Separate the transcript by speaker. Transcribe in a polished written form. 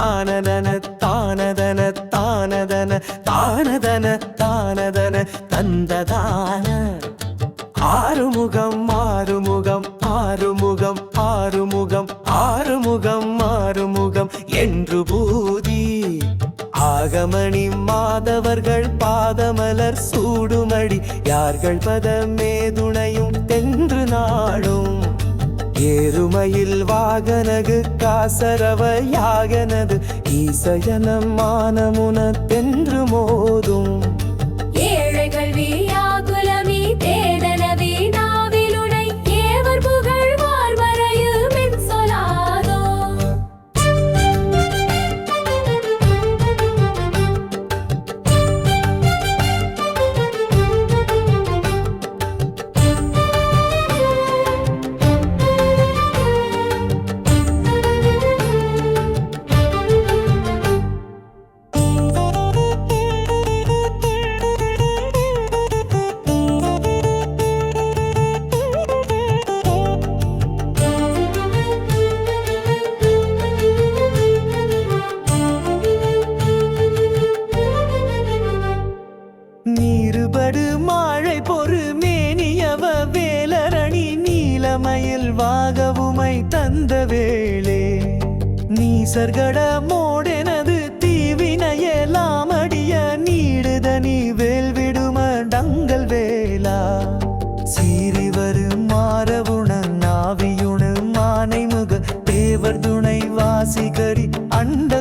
Speaker 1: தானதன தானதன தானதன தானதன தானதன தந்ததான ஆறுமுகம் ஆறுமுகம் ஆறுமுகம் ஆறுமுகம் ஆறுமுகம் ஆறுமுகம் என்று பூதி ஆகமணி மாதவர்கள் பாதமலர் சூடுமடி யார்கள் பதமே துணையும் தென்று நாடும் ஏறுமையில் வாகனகு காசரவ யாகனது ஈசயனம் மானமுன தென்று மோதும்
Speaker 2: ஏழைகள் வியாகுலமி தேதனவி நாவிலுனை ஏவர் புகழ் வாழ்வரையும் என் சொல்லாதோ
Speaker 1: நீருபடு மாழை பொறு மேனியவ வேலரணி நீலமயில் வாகவுமை தந்த வேளே நீசர்கட மோடெனது தீவினையலாமடிய நீடுதனி வேல்விடும டங்கள் வேலா சீரிவரு மாறவுண நாவியுணு மானை முக தேவர் துணை வாசிகரி அண்ட